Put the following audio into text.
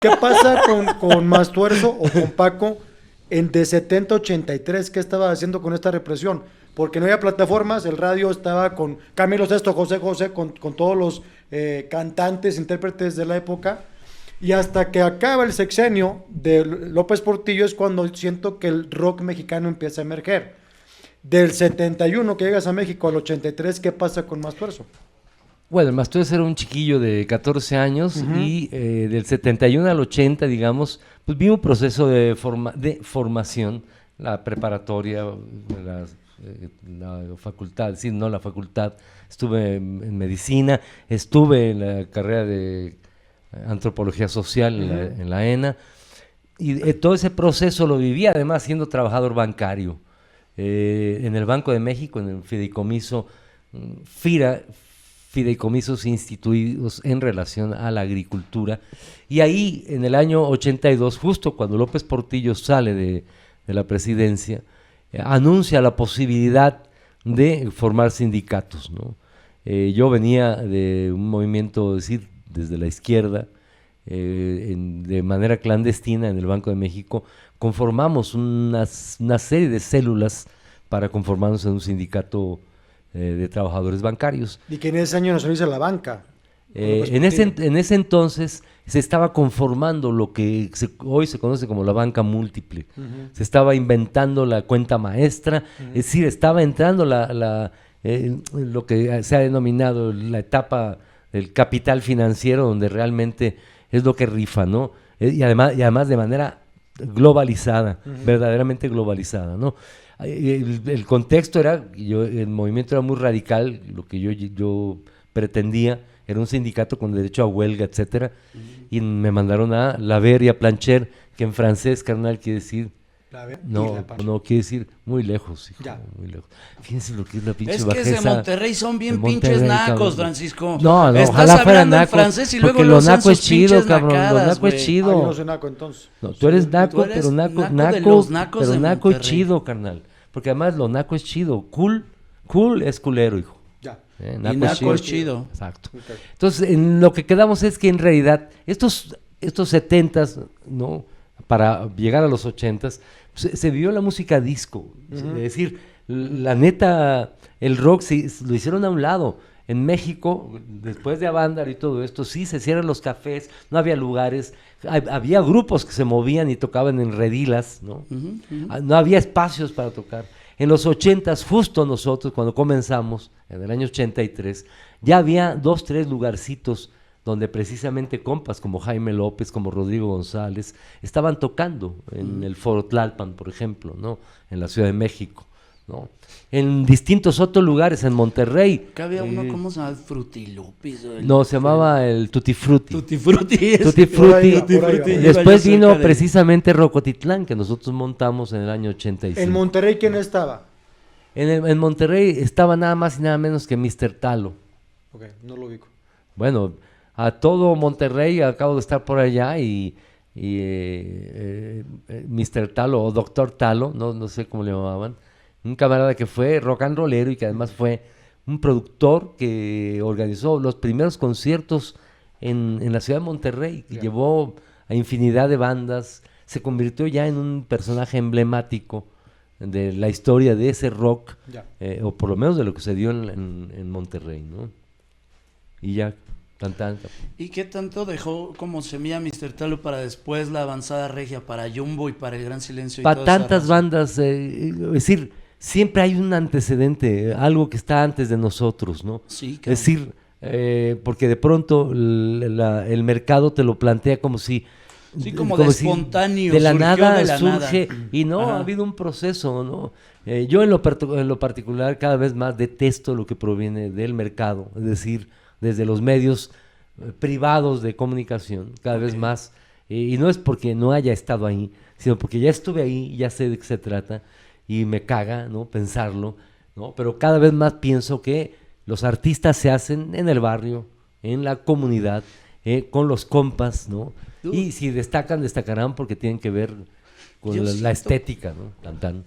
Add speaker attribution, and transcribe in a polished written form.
Speaker 1: ¿Qué pasa con Mastuerzo o con Paco de 70 a 83? ¿Qué estaba haciendo con esta represión? Porque no había plataformas, el radio estaba con Camilo Sesto, José José, con todos los cantantes, intérpretes de la época. Y hasta que acaba el sexenio de López Portillo es cuando siento que el rock mexicano empieza a emerger. Del 71 que llegas a México al 83, ¿qué pasa con Mastuerzo?
Speaker 2: Bueno, el Mastuerzo era un chiquillo de 14 años y del 71 al 80, digamos, pues vi un proceso de formación, la preparatoria, la facultad, sí, no la facultad, estuve en medicina, estuve en la carrera de antropología social en la ENA, y todo ese proceso lo viví además siendo trabajador bancario, en el Banco de México, en el fideicomiso FIRA, fideicomisos instituidos en relación a la agricultura, y ahí en el año 82, justo cuando López Portillo sale de la presidencia, anuncia la posibilidad de formar sindicatos, ¿no? Yo venía de un movimiento, es decir, desde la izquierda, de manera clandestina en el Banco de México, conformamos una serie de células para conformarnos en un sindicato de trabajadores bancarios.
Speaker 1: Y que en ese año nos hizo la banca.
Speaker 2: En ese entonces se estaba conformando lo que hoy se conoce como la banca múltiple. Se estaba inventando la cuenta maestra, es decir, estaba entrando lo que se ha denominado la etapa del capital financiero, donde realmente es lo que rifa, ¿no? Y además de manera globalizada, verdaderamente globalizada, ¿no? El contexto era, el movimiento era muy radical, lo que yo pretendía era un sindicato con derecho a huelga, etcétera, y me mandaron a Laver y a Plancher, que en francés, carnal, quiere decir, no quiere decir muy lejos, hijo, muy lejos. Fíjense lo que es la pinche bajeza.
Speaker 3: Es que de Monterrey son bien pinches nacos, Francisco.
Speaker 2: No,
Speaker 3: estás hablando en francés y luego
Speaker 2: lo naco es chido, cabrón, lo naco es chido.
Speaker 1: Yo no soy naco, entonces.
Speaker 2: No, tú eres naco, pero naco
Speaker 3: es
Speaker 2: chido, carnal. Porque además lo naco es chido. Cool es culero, hijo.
Speaker 3: Naco es chido.
Speaker 2: Exacto. Entonces, en lo que quedamos es que en realidad estos 70s, ¿no? Para llegar a los 80s, se vivió la música disco. Es decir, la neta, el rock lo hicieron a un lado. En México, después de Avándaro y todo esto, sí se cierran los cafés, no había lugares, había grupos que se movían y tocaban en redilas, ¿no? No había espacios para tocar. En los 80s, justo nosotros, cuando comenzamos, en el año 83, ya había 2, 3 lugarcitos donde precisamente compas como Jaime López, como Rodrigo González, estaban tocando en el Foro Tlalpan, por ejemplo, ¿no? En la Ciudad de México, ¿no? En distintos otros lugares, en Monterrey.
Speaker 3: ¿Qué había uno, cómo se llama? Frutilupis.
Speaker 2: No, se llamaba el Tutti Frutti.
Speaker 3: Tutti Frutti.
Speaker 2: Después vino precisamente Rocotitlán, que nosotros montamos en el año 85.
Speaker 1: ¿En Monterrey quién estaba?
Speaker 2: En Monterrey estaba nada más y nada menos que Mr. Talo.
Speaker 1: Ok, no lo ubico.
Speaker 2: Bueno, a todo Monterrey acabo de estar por allá y Mr. Talo o Doctor Talo, no sé cómo le llamaban, un camarada que fue rock and rollero y que además fue un productor que organizó los primeros conciertos en la ciudad de Monterrey, que llevó a infinidad de bandas, se convirtió ya en un personaje emblemático de la historia de ese rock, o por lo menos de lo que se dio en Monterrey, ¿no? Y ya, tan.
Speaker 3: ¿Y qué tanto dejó como semilla Mr. Talo para después la avanzada regia, para Jumbo y para El Gran Silencio?
Speaker 2: Para tantas bandas, es decir, siempre hay un antecedente, algo que está antes de nosotros, ¿no?
Speaker 3: Sí, claro.
Speaker 2: Es decir, porque de pronto el mercado te lo plantea como si...
Speaker 3: Sí, como de espontáneo,
Speaker 2: de la nada
Speaker 3: de la
Speaker 2: surge,
Speaker 3: nada.
Speaker 2: Y no, ha habido un proceso, ¿no? Yo en lo particular cada vez más detesto lo que proviene del mercado, es decir, desde los medios privados de comunicación, cada vez más, y no es porque no haya estado ahí, sino porque ya estuve ahí, ya sé de qué se trata, y me caga, ¿no? Pensarlo, ¿no? Pero cada vez más pienso que los artistas se hacen en el barrio, en la comunidad, con los compas, ¿no? Y si destacarán porque tienen que ver con la estética, ¿no? Tan.